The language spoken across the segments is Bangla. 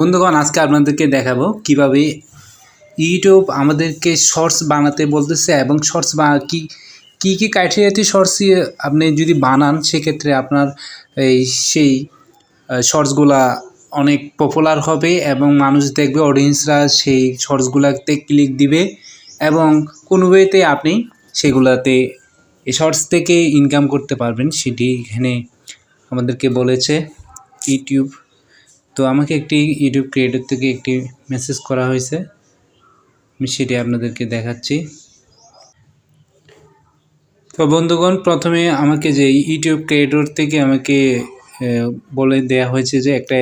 বন্ধুগণ, আজকে আপনাদেরকে দেখাবো কিভাবে ইউটিউব আমাদেরকে শর্টস বানাতে বলতেছে এবং শর্টস কি ক্রাইটেরিয়াতে শর্টস আপনি যদি বানান সেক্ষেত্রে আপনার সেই শর্টসগুলা অনেক পপুলার হবে এবং মানুষ দেখবে, অডিয়েন্সরা সেই শর্টসগুলাতে ক্লিক দিবে এবং কোনো ওয়েতে আপনি সেগুলাতে এই শর্টস থেকে ইনকাম করতে পারবেন। সেটি এখানে আমাদেরকে বলেছে ইউটিউব। তো আমাকে একটি ইউটিউব ক্রিয়েটর থেকে একটি মেসেজ করা হয়েছে, আমি সেটি আপনাদেরকে দেখাচ্ছি। তো বন্ধুগণ, প্রথমে আমাকে যে ইউটিউব ক্রিয়েটর থেকে আমাকে বলে দেয়া হয়েছে যে একটা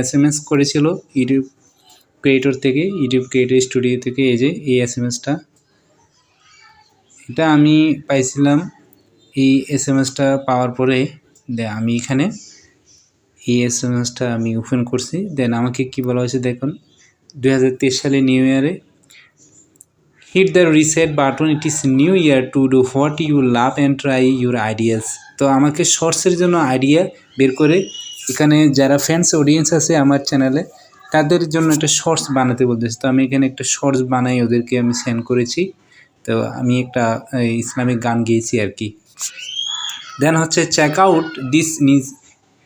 এসএমএস করেছিল ইউটিউব ক্রিয়েটর থেকে, ইউটিউব ক্রিয়েটর স্টুডিও থেকে। এই যে এই এসএমএসটা, এটা আমি পাইছিলাম। এই এসএমএসটা পাওয়ার পরে আমি এখানে এই এসএমএসটা আমি ওপেন করছি। দেন আমাকে কি বলা হয়েছে দেখুন, 2023 সালে নিউ ইয়ারে hit the reset button, it is new year to do what you love and try your ideas. তো আমাকে শর্টসের জন্য আইডিয়া বের করে এখানে যারা ফ্যান্স অডিয়েন্স আছে আমার চ্যানেলে তাদের জন্য একটা শর্টস বানাতে বলতেছে। তো আমি এখানে একটা শর্টস বানাই ওদেরকে আমি সেন্ড করেছি। তো আমি একটা ইসলামিক গান গেয়েছি আর কি। দেন হচ্ছে চেক আউট দিস নিজ,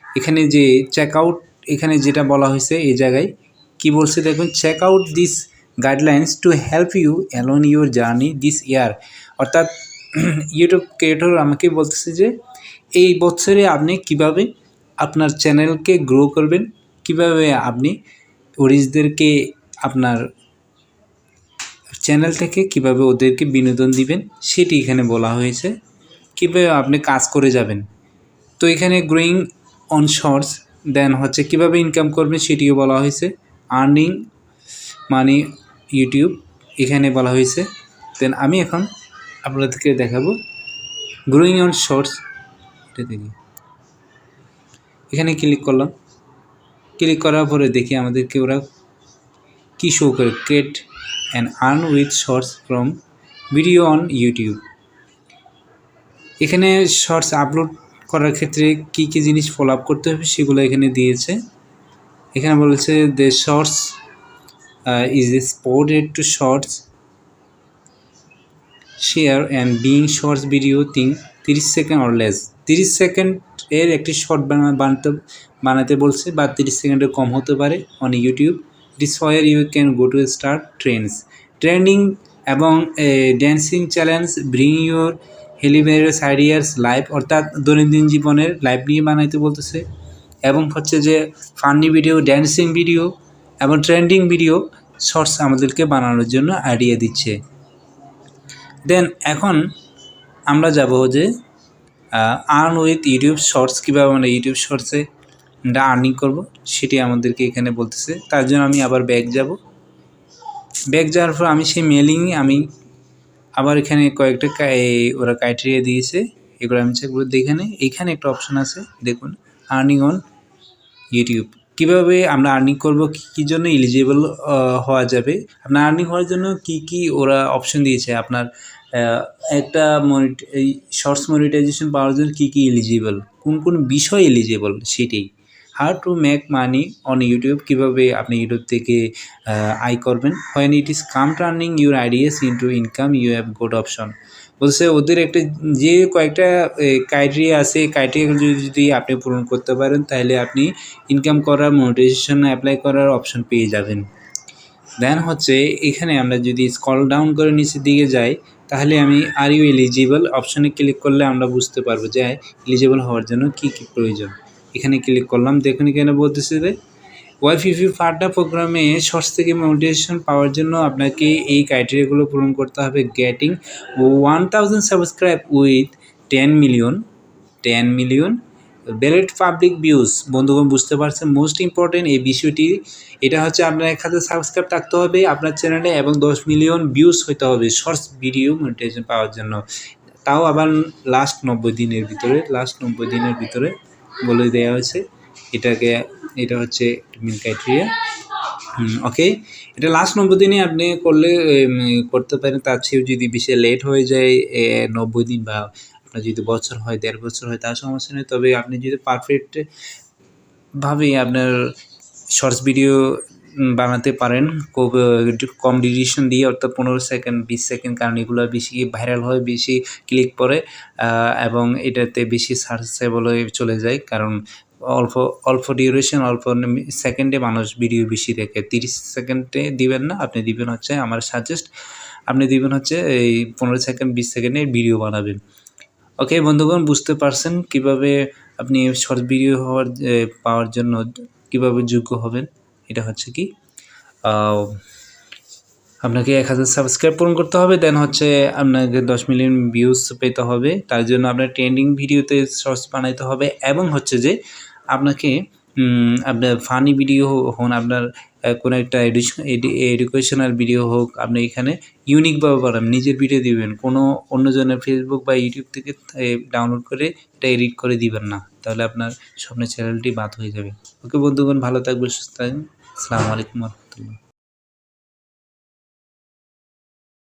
এখানে যে চেক আউট এখানে যেটা বলা হয়েছে এই জায়গায় কি বলছে দেখুন, check out this guidelines to help you alone your journey this year. অর্থাৎ ইউটিউব ক্রিয়েটর আমাকে বলতেছে যে এই বছরে আপনি কিভাবে আপনার চ্যানেলকে গ্রো করবেন, কিভাবে আপনি অডিয়েন্সদেরকে আপনার চ্যানেল থেকে কিভাবে ওদেরকে বিনোদন দিবেন সেটি এখানে বলা হয়েছে, কীভাবে আপনি কাজ করে যাবেন। তো এখানে গ্রোয়িং অন শর্টস, দেন হচ্ছে কীভাবে ইনকাম করবেন সেটিও বলা হয়েছে, আর্নিং মানি ইউটিউব এখানে বলা হয়েছে। দেন আমি এখন আপনাদেরকে দেখাবো গ্রোয়িং অন শর্টস। এটা দেখি, এখানে ক্লিক করলাম। ক্লিক করার পরে দেখি আমাদেরকে ওরা কী শো করে, create and earn with shorts from video on YouTube. এখানে শর্টস আপলোড করার ক্ষেত্রে কী কী জিনিস ফলো আপ করতে হবে সেগুলো এখানে দিয়েছে। এখানে বলেছে the shorts is exported to shorts share and being shorts video thing 30 second or less। 30 সেকেন্ডের একটি শর্ট বানাতে বলছে, বা 30 সেকেন্ডের কম হতে পারে on YouTube. It is where you can go to start trending এবং dancing challenge, bring your hilarious ideas live, অর্থাৎ দৈনন্দিন জীবনের লাইভ নিয়ে বানাইতে বলতেছে। এবং হচ্ছে যে ফানি ভিডিও, ড্যান্সিং ভিডিও এবং ট্রেন্ডিং ভিডিও শর্টস আমাদেরকে বানানোর জন্য আইডিয়া দিচ্ছে। দেন এখন আমরা যাব যে আর্ন উইথ ইউটিউব শর্টস, কীভাবে আমরা ইউটিউব শর্টসে আমরা আর্নিং করব সেটি আমাদেরকে এখানে বলতেছে। তার জন্য আমি আবার ব্যাক যাওয়ার পর আমি সেই আমি আবার এখানে কয়েকটা ওরা ক্রাইটেরিয়া দিয়েছে, এগুলো আমি চেক করে এখানে একটা অপশান আছে দেখুন, আর্নিং অন ইউটিউব। কীভাবে আমরা আর্নিং করব, কী জন্য এলিজিবল হওয়া যাবে, আপনার আর্নিং হওয়ার জন্য কি ওরা অপশন দিয়েছে। আপনার একটা এই শর্টস মনিটাইজেশন পাওয়ার জন্য কী এলিজিবল, কোন বিষয় এলিজিবল সেটাই। How to make money on YouTube, কীভাবে আপনি ইউটিউব থেকে আয় করবেন। When it is come to earning your ideas into income you have good option. বলছে ওদের একটা যে কয়েকটা ক্রাইটেরিয়া আছে, ক্রাইটেরিয়াগুলো যদি আপনি পূরণ করতে পারেন তাহলে আপনি ইনকাম করার, মনিটাইজেশন অ্যাপ্লাই করার অপশন পেয়ে যাবেন। দেন হচ্ছে এখানে আমরা যদি স্ক্রল ডাউন করে নিচের দিকে যাই তাহলে আমি আর ইউ এলিজিবল অপশানে ক্লিক করলে আমরা বুঝতে পারবো যে এলিজিবল হওয়ার জন্য কী প্রয়োজন। এখানে ক্লিক করলাম, দেখুন এখানে বলতেছে যে ওয়াইফিফি ফাড্ডা প্রোগ্রামে শর্টস থেকে মোটিভেশন পাওয়ার জন্য আপনাকে এই ক্রাইটেরিয়াগুলো পূরণ করতে হবে। Getting 1000 subscribe with 10 million valid public views. বন্ধুগণ বুঝতে পারছেন, মোস্ট ইম্পর্টেন্ট এই বিষয়টি, এটা হচ্ছে আপনার 1000 সাবস্ক্রাইব থাকতে হবে আপনার চ্যানেলে এবং 10 মিলিয়ন ভিউজ হতে হবে শর্টস ভিডিও মনিটাইজেশন পাওয়ার জন্য। তাও আবার লাস্ট 90 দিনের ভিতরে বলে দেওয়া হয়েছে। এটা হচ্ছে মেন ক্রাইটেরিয়া। ওকে, এটা লাস্ট 90 দিনে আপনি করতে পারেন। তার চেয়েও যদি বেশি লেট হয়ে যায় 90 দিন বা আপনার যদি বছর হয়, 1.5 বছর হয়, তার সমস্যা নেই। তবে আপনি যদি পারফেক্টভাবে আপনার শর্টস ভিডিও বানাতে পারেন খুব কম ডিউরেশন দিয়ে, অর্থাৎ 15 সেকেন্ড 20 সেকেন্ড, কারণ এগুলো বেশি ভাইরাল হয়, বেশি ক্লিক পড়ে এবং এটাতে বেশি সার্চেবল হয়ে চলে যায়। কারণ অল্প ডিউরেশন, অল্প সেকেন্ডে মানুষ ভিডিও বেশি দেখে। 30 সেকেন্ডে দিবেন না, আপনি দিবেন হচ্ছে, আমার সাজেস্ট আপনি দিবেন হচ্ছে এই 15 সেকেন্ড 20 সেকেন্ডের ভিডিও বানাবেন। ওকে বন্ধুগণ, বুঝতে পারছেন কীভাবে আপনি শর্ট ভিডিও পাওয়ার জন্য কীভাবে যোগ্য হবেন। এটা হচ্ছে কি আপনাকে 1000 সাবস্ক্রাইব পূরণ করতে হবে, দেন হচ্ছে আপনাকে 10 মিলিয়ন ভিউজ পেতে হবে। তার জন্য আপনার ট্রেন্ডিং ভিডিওতে শর্টস বানাইতে হবে, এবং হচ্ছে যে আপনাকে আপনার ফানি ভিডিও হন, আপনার কোনো একটা এডুকেশনাল ভিডিও হোক, আপনি এখানে ইউনিকভাবে বানাবেন, নিজের ভিডিও দিবেন, কোনো অন্যজনের ফেসবুক বা ইউটিউব থেকে ডাউনলোড করে এটা এডিট করে দিবেন না, তাহলে আপনার স্বপ্নের চ্যানেলটি বাদ হয়ে যাবে। ওকে বন্ধুগণ, ভালো থাকবেন, সুস্থ থাকবেন। আসসালামু আলাইকুম ওয়া রাহমাতুল্লাহ।